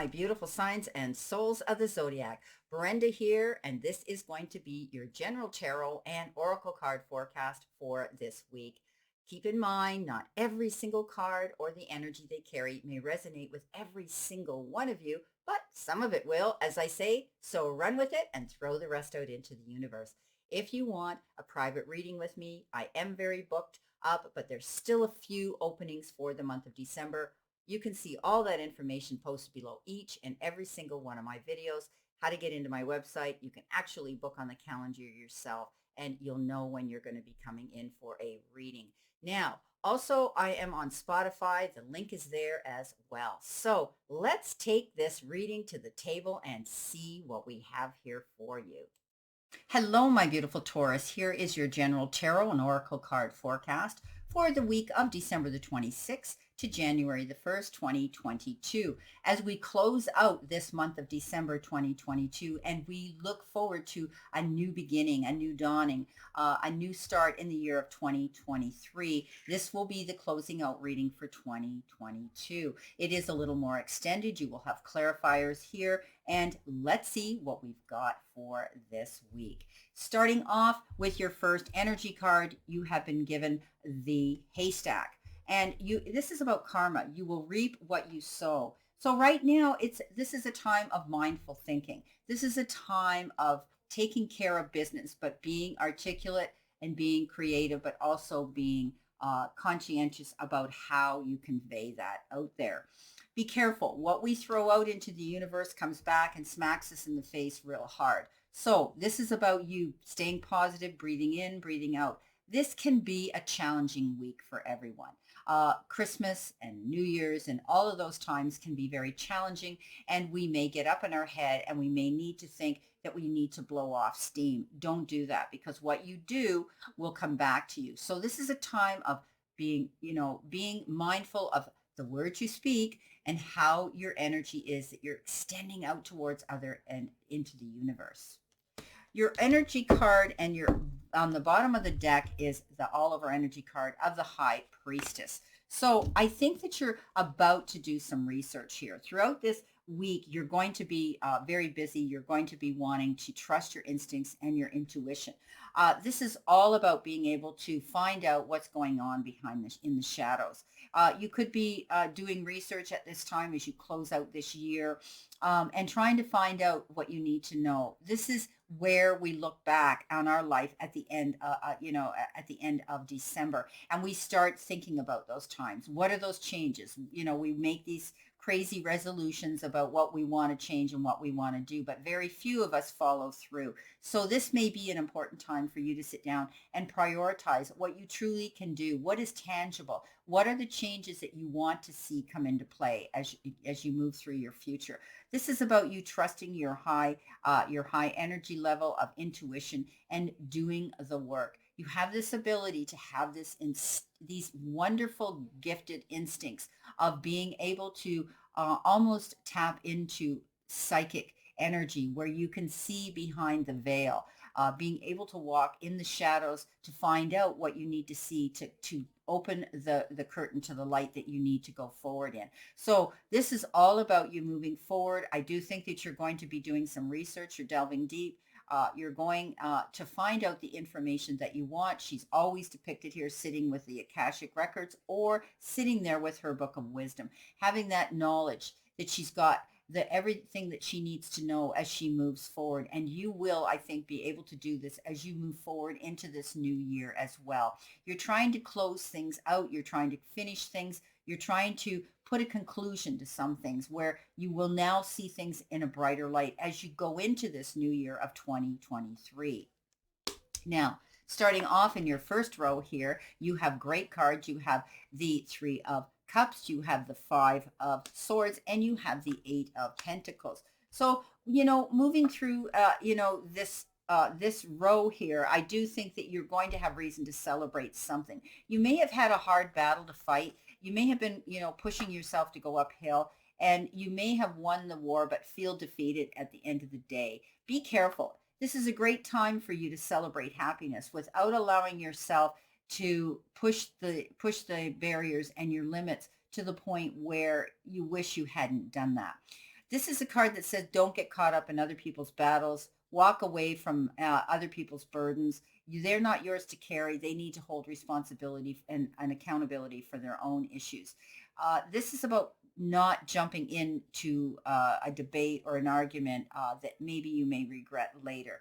my beautiful signs and souls of the zodiac. Brenda here, and this is going to be your general tarot and oracle card forecast for this week. Keep in mind, not every single card or the energy they carry may resonate with every single one of you, but some of it will, as I say, so run with it and throw the rest out into the universe. If you want a private reading with me, I am very booked up, but there's still a few openings for the month of December. You can see all that information posted below each and every single one of my videos, how to get into my website. You can actually book on the calendar yourself and you'll know when you're going to be coming in for a reading. Now, also, I am on Spotify. The link is there as well. So let's take this reading to the table and see what we have here for you. Hello, my beautiful Taurus. Here is your general tarot and oracle card forecast for the week of December the 26th to January the 1st, 2022. As we close out this month of December 2022 and we look forward to a new beginning, a new dawning, a new start in the year of 2023, this will be the closing out reading for 2022. It is a little more extended. You will have clarifiers here, and let's see what we've got for this week. Starting off with your first energy card, you have been given the haystack. And this is about karma. You will reap what you sow. So right now, this is a time of mindful thinking. This is a time of taking care of business, but being articulate and being creative, but also being conscientious about how you convey that out there. Be careful. What we throw out into the universe comes back and smacks us in the face real hard. So this is about you staying positive, breathing in, breathing out. This can be a challenging week for everyone. Christmas and New Year's and all of those times can be very challenging, and we may get up in our head and we may need to think that we need to blow off steam. Don't do that, because what you do will come back to you. So this is a time of being mindful of the words you speak and how your energy is that you're extending out towards other and into the universe. Your energy card and your on the bottom of the deck is the Oliver energy card of the High Priestess. So I think that you're about to do some research here. Throughout this week, you're going to be very busy. You're going to be wanting to trust your instincts and your intuition. This is all about being able to find out what's going on in the shadows. You could be doing research at this time as you close out this year and trying to find out what you need to know. This is where we look back on our life at the end, at the end of December, and we start thinking about those times. What are those changes? We make these crazy resolutions about what we want to change and what we want to do, but very few of us follow through. So this may be an important time for you to sit down and prioritize what you truly can do. What is tangible? What are the changes that you want to see come into play as you move through your future? This is about you trusting your high energy level of intuition and doing the work. You have this ability to have these wonderful gifted instincts of being able to almost tap into psychic energy where you can see behind the veil, being able to walk in the shadows to find out what you need to see to open the curtain to the light that you need to go forward in. So this is all about you moving forward. I do think that you're going to be doing some research. You're delving deep. You're going to find out the information that you want. She's always depicted here sitting with the Akashic Records or sitting there with her Book of Wisdom, having that knowledge that she's got everything that she needs to know as she moves forward. And you will, I think, be able to do this as you move forward into this new year as well. You're trying to close things out. You're trying to finish things. You're trying to put a conclusion to some things where you will now see things in a brighter light as you go into this new year of 2023. Now, starting off in your first row here, you have great cards. You have the Three of Cups, you have the Five of Swords, and you have the Eight of Pentacles. So, moving through, this row here, I do think that you're going to have reason to celebrate something. You may have had a hard battle to fight. You may have been, pushing yourself to go uphill, and you may have won the war, but feel defeated at the end of the day. Be careful. This is a great time for you to celebrate happiness without allowing yourself to push the barriers and your limits to the point where you wish you hadn't done that. This is a card that says don't get caught up in other people's battles. Walk away from other people's burdens. They're not yours to carry. They need to hold responsibility and accountability for their own issues. This is about not jumping into a debate or an argument that maybe you may regret later.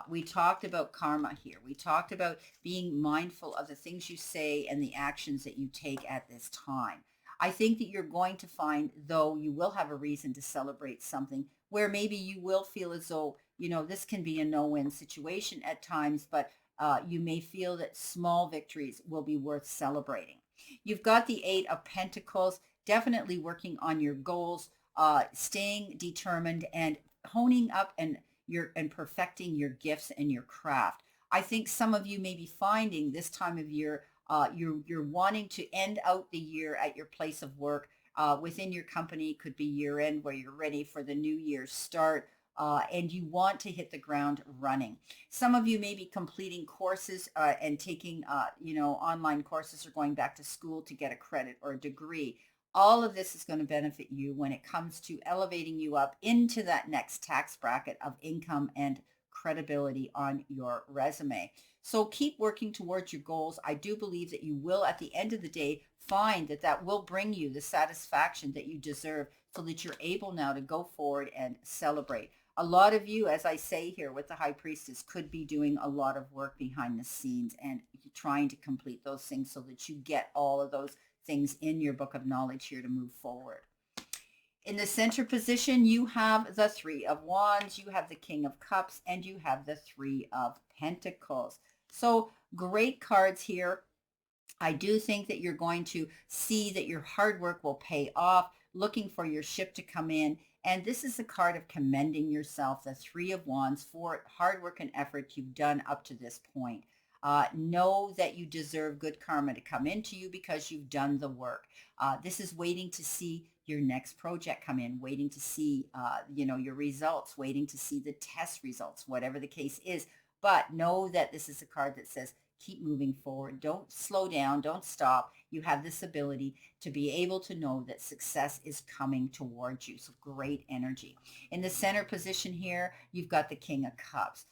We talked about karma here. We talked about being mindful of the things you say and the actions that you take at this time. I think that you're going to find, though, you will have a reason to celebrate something where maybe you will feel as though, this can be a no-win situation at times, but you may feel that small victories will be worth celebrating. You've got the Eight of Pentacles, definitely working on your goals, staying determined and honing up and perfecting your gifts and your craft. I think some of you may be finding this time of year you're wanting to end out the year at your place of work within your company. Could be year end where you're ready for the new year's start. And you want to hit the ground running. Some of you may be completing courses and taking, online courses or going back to school to get a credit or a degree. All of this is going to benefit you when it comes to elevating you up into that next tax bracket of income and credibility on your resume. So keep working towards your goals. I do believe that you will, at the end of the day, find that that will bring you the satisfaction that you deserve so that you're able now to go forward and celebrate. A lot of you, as I say here with the High Priestess, could be doing a lot of work behind the scenes and trying to complete those things so that you get all of those things in your book of knowledge here to move forward. In the center position, you have the Three of Wands, you have the King of Cups, and you have the Three of Pentacles. So great cards here. I do think that you're going to see that your hard work will pay off, looking for your ship to come in. And this is a card of commending yourself, the Three of Wands, for hard work and effort you've done up to this point. Know that you deserve good karma to come into you because you've done the work. This is waiting to see your next project come in, waiting to see, your results, waiting to see the test results, whatever the case is. But know that this is a card that says, keep moving forward. Don't slow down. Don't stop. You have this ability to be able to know that success is coming towards you. So great energy. In the center position here, you've got the King of Cups.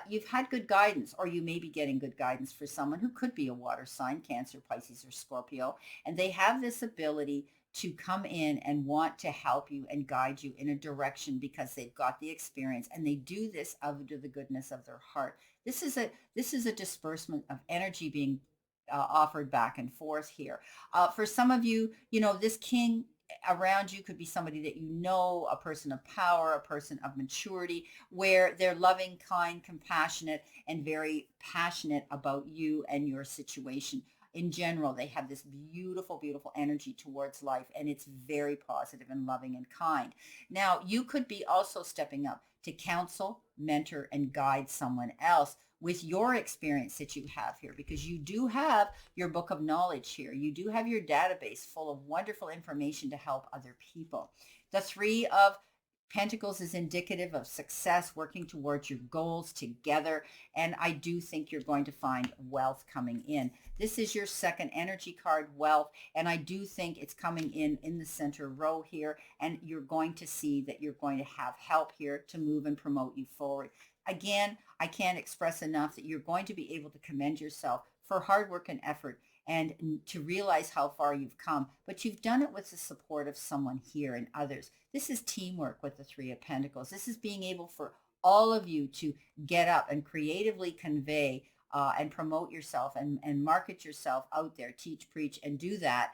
You've had good guidance, or you may be getting good guidance for someone who could be a water sign, Cancer, Pisces, or Scorpio, and they have this ability to come in and want to help you and guide you in a direction because they've got the experience, and they do this out of the goodness of their heart. This is a disbursement of energy being offered back and forth here. For some of you, this king around you could be somebody that you know, a person of power, a person of maturity, where they're loving, kind, compassionate, and very passionate about you and your situation. In general, they have this beautiful, beautiful energy towards life, and it's very positive and loving and kind. Now, you could be also stepping up to counsel, mentor, and guide someone else with your experience that you have here, because you do have your book of knowledge here. You do have your database full of wonderful information to help other people. The Three of Pentacles is indicative of success, working towards your goals together. And I do think you're going to find wealth coming in. This is your second energy card, wealth. And I do think it's coming in the center row here. And you're going to see that you're going to have help here to move and promote you forward. Again, I can't express enough that you're going to be able to commend yourself for hard work and effort and to realize how far you've come, but you've done it with the support of someone here and others. This is teamwork with the Three of Pentacles. This is being able for all of you to get up and creatively convey and promote yourself and market yourself out there, teach, preach, and do that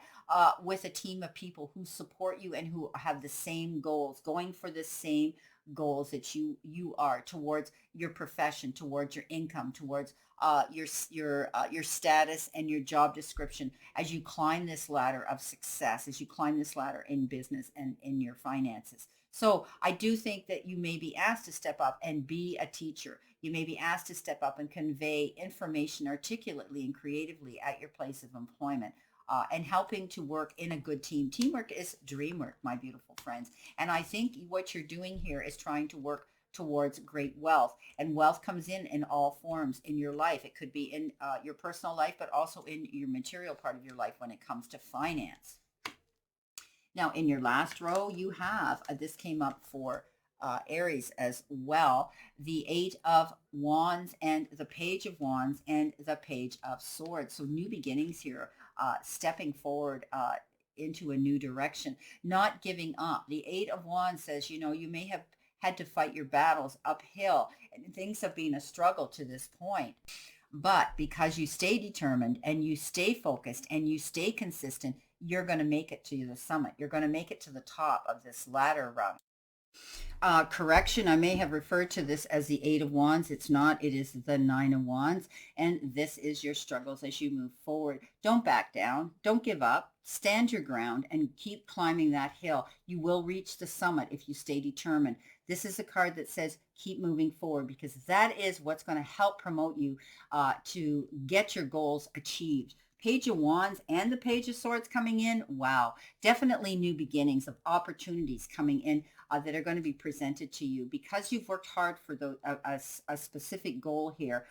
with a team of people who support you and who have the same goals, going for the same goals that you are towards your profession, towards your income, towards your status and your job description as you climb this ladder of success, as you climb this ladder in business and in your finances. So I do think that you may be asked to step up and be a teacher. You may be asked to step up and convey information articulately and creatively at your place of employment. And helping to work in a good team. Teamwork is dream work, my beautiful friends. And I think what you're doing here is trying to work towards great wealth. And wealth comes in all forms in your life. It could be in your personal life, but also in your material part of your life when it comes to finance. Now, in your last row, you have, this came up for Aries as well, the Eight of Wands and the Page of Wands and the Page of Swords. So new beginnings here, stepping forward into a new direction, not giving up. The Eight of Wands says, you know, you may have had to fight your battles uphill and things have been a struggle to this point. But because you stay determined and you stay focused and you stay consistent, you're going to make it to the summit. You're going to make it to the top of this ladder rung. Correction, I may have referred to this as the Eight of Wands. It's not. It is the Nine of Wands. And this is your struggles as you move forward. Don't back down. Don't give up. Stand your ground and keep climbing that hill. You will reach the summit if you stay determined. This is a card that says keep moving forward, because that is what's going to help promote you to get your goals achieved. Page of Wands and the Page of Swords coming in. Wow. Definitely new beginnings of opportunities coming in that are going to be presented to you because you've worked hard for a specific goal here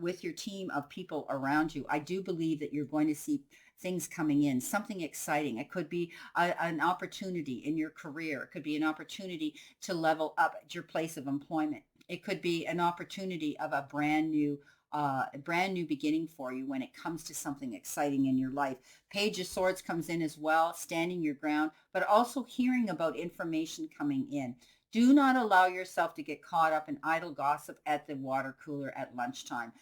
with your team of people around you. I do believe that you're going to see things coming in, something exciting. It could be an opportunity in your career. It could be an opportunity to level up at your place of employment. It could be an opportunity of a brand new beginning for you when it comes to something exciting in your life. Page of Swords comes in as well, standing your ground, but also hearing about information coming in. Do not allow yourself to get caught up in idle gossip at the water cooler at lunchtime.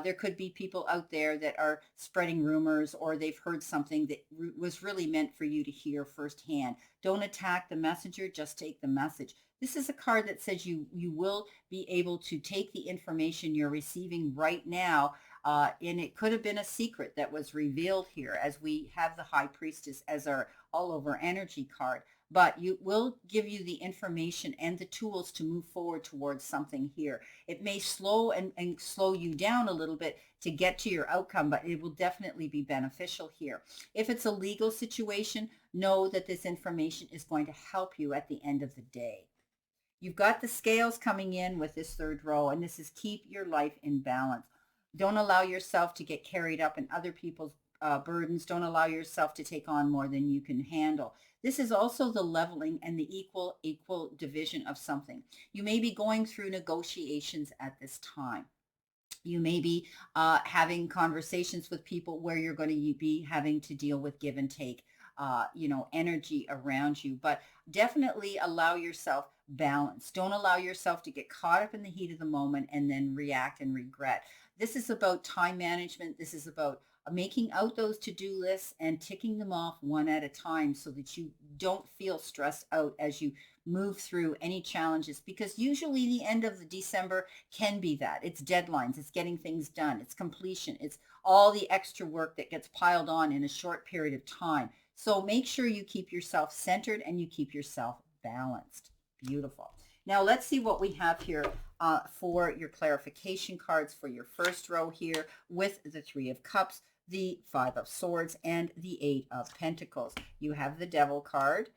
There could be people out there that are spreading rumors, or they've heard something that was really meant for you to hear firsthand. Don't attack the messenger, just take the message. This is a card that says you will be able to take the information you're receiving right now, and it could have been a secret that was revealed here, as we have the High Priestess as our all-over energy card. But you will give you the information and the tools to move forward towards something here. It may slow and slow you down a little bit to get to your outcome, but it will definitely be beneficial here. If it's a legal situation, know that this information is going to help you at the end of the day. You've got the scales coming in with this third row, and this is keep your life in balance. Don't allow yourself to get carried up in other people's burdens. Don't allow yourself to take on more than you can handle. This is also the leveling and the equal division of something. You may be going through negotiations at this time. You may be having conversations with people where you're going to be having to deal with give and take, energy around you. But definitely allow yourself balance. Don't allow yourself to get caught up in the heat of the moment and then react and regret. This is about time management. This is about making out those to-do lists and ticking them off one at a time so that you don't feel stressed out as you move through any challenges, because usually the end of the December can be that. It's deadlines, it's getting things done, it's completion, it's all the extra work that gets piled on in a short period of time. So make sure you keep yourself centered and you keep yourself balanced. Beautiful. Now let's see what we have here for your clarification cards for your first row here with the Three of Cups, the Five of Swords, and the Eight of Pentacles. You have the Devil card,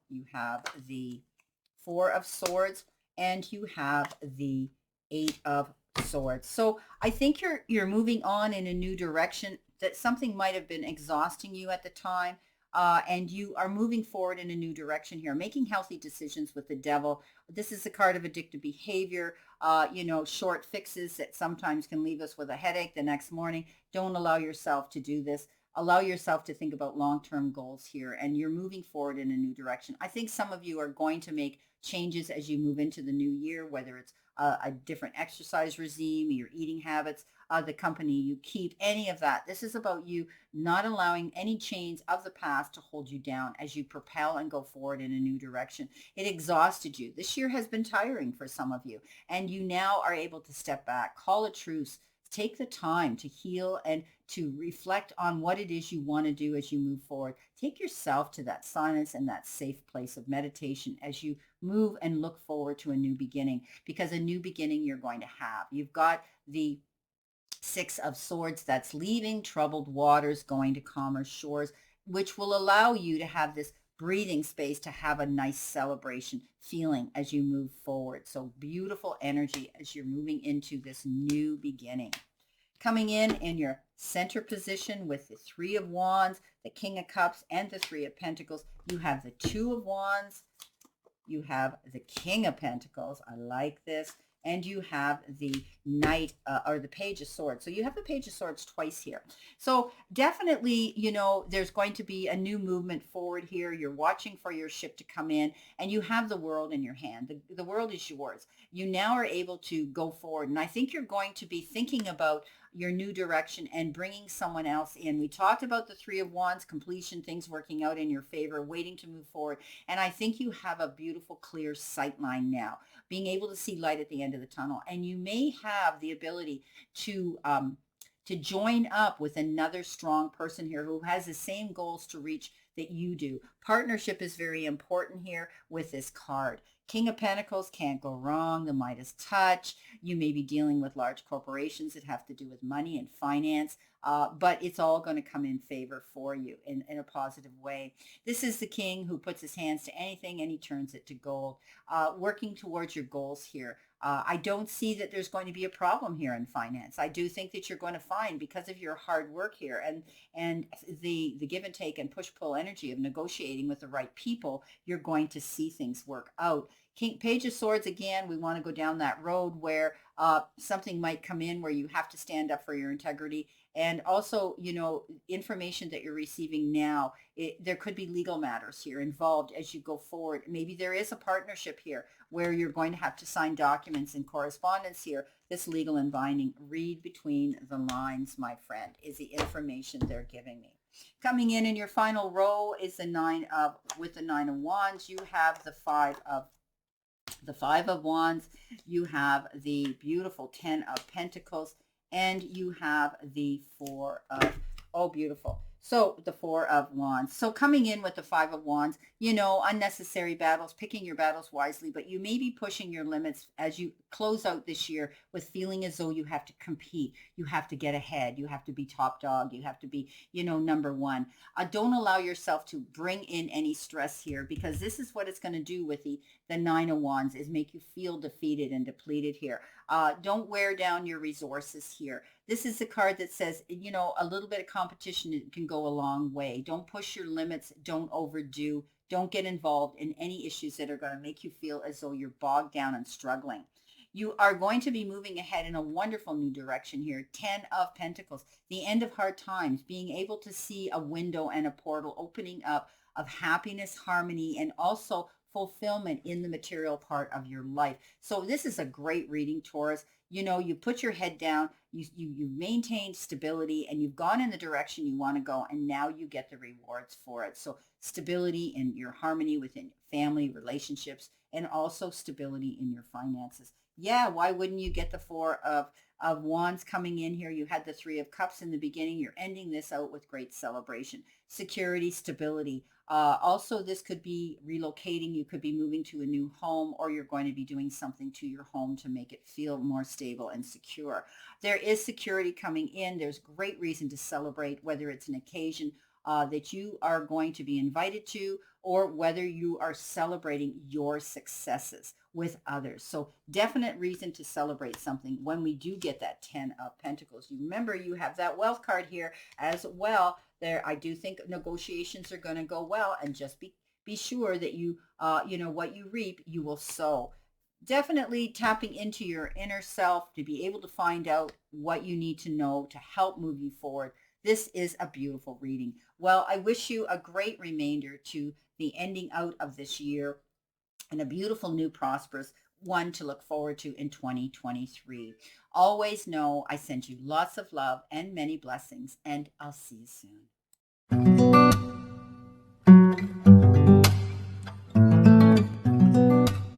you have the Four of Swords, and you have the Eight of Swords. So I think you're moving on in a new direction. That something might have been exhausting you at the time, and you are moving forward in a new direction here, making healthy decisions with the Devil. This is a card of addictive behavior, short fixes that sometimes can leave us with a headache the next morning. Don't allow yourself to do this. Allow yourself to think about long-term goals here, and you're moving forward in a new direction. I think some of you are going to make changes as you move into the new year, whether it's a different exercise regime, your eating habits, the company you keep, any of that. This is about you not allowing any chains of the past to hold you down as you propel and go forward in a new direction. It exhausted you. This year has been tiring for some of you, and you now are able to step back, call a truce, take the time to heal and to reflect on what it is you want to do as you move forward. Take yourself to that silence and that safe place of meditation as you move and look forward to a new beginning, because a new beginning you're going to have. You've got the Six of Swords, that's leaving troubled waters, going to calmer shores, which will allow you to have this breathing space to have a nice celebration feeling as you move forward. So beautiful energy as you're moving into this new beginning. Coming in your center position with the Three of Wands, the King of Cups, and the Three of Pentacles, you have the Two of Wands, you have the King of Pentacles. I like this. And you have the Knight or the Page of Swords. So you have the Page of Swords twice here. So definitely, there's going to be a new movement forward here. You're watching for your ship to come in, and you have the world in your hand. The world is yours. You now are able to go forward. And I think you're going to be thinking about your new direction and bringing someone else in. We talked about the Three of Wands, completion, things working out in your favor, waiting to move forward. And I think you have a beautiful, clear sight line now, being able to see light at the end of the tunnel. And you may have the ability to join up with another strong person here who has the same goals to reach that you do. Partnership is very important here with this card. King of Pentacles, can't go wrong. The Midas touch. You may be dealing with large corporations that have to do with money and finance, but it's all going to come in favor for you in a positive way. This is the king who puts his hands to anything and he turns it to gold, working towards your goals here. I don't see that there's going to be a problem here in finance. I do think that you're going to find, because of your hard work here and the give and take and push-pull energy of negotiating with the right people, you're going to see things work out. Page of Swords, again, we want to go down that road where something might come in where you have to stand up for your integrity. And also, information that you're receiving now, there could be legal matters here involved as you go forward. Maybe there is a partnership here where you're going to have to sign documents and correspondence here that's legal and binding. Read between the lines, my friend, is the information they're giving me. Coming in your final row is the with the Nine of Wands, you have the Five of Wands, you have the beautiful Ten of Pentacles, and you have the beautiful. So the Four of Wands. So coming in with the Five of Wands, unnecessary battles, picking your battles wisely, but you may be pushing your limits as you close out this year with feeling as though you have to compete. You have to get ahead. You have to be top dog. You have to be, number one. Don't allow yourself to bring in any stress here, because this is what it's going to do with the Nine of Wands, is make you feel defeated and depleted here. Don't wear down your resources here. This is the card that says, a little bit of competition can go a long way. Don't push your limits. Don't overdo. Don't get involved in any issues that are going to make you feel as though you're bogged down and struggling. You are going to be moving ahead in a wonderful new direction here. Ten of Pentacles, the end of hard times, being able to see a window and a portal opening up of happiness, harmony, and also fulfillment in the material part of your life. So this is a great reading, Taurus. You put your head down, you maintain stability, and you've gone in the direction you want to go, and now you get the rewards for it. So stability in your harmony within family relationships, and also stability in your finances. Yeah, why wouldn't you get the Four of Wands coming in here? You had the Three of Cups in the beginning. You're ending this out with great celebration. Security, stability. Also, this could be relocating. You could be moving to a new home, or you're going to be doing something to your home to make it feel more stable and secure. There is security coming in. There's great reason to celebrate, whether it's an occasion that you are going to be invited to, or whether you are celebrating your successes with others. So definite reason to celebrate something when we do get that Ten of Pentacles. You remember, you have that wealth card here as well. There, I do think negotiations are going to go well, and just be sure that you what you reap, you will sow. Definitely tapping into your inner self to be able to find out what you need to know to help move you forward. This is a beautiful reading. Well, I wish you a great remainder to the ending out of this year, and a beautiful new prosperous one to look forward to in 2023. Always know I send you lots of love and many blessings, and I'll see you soon.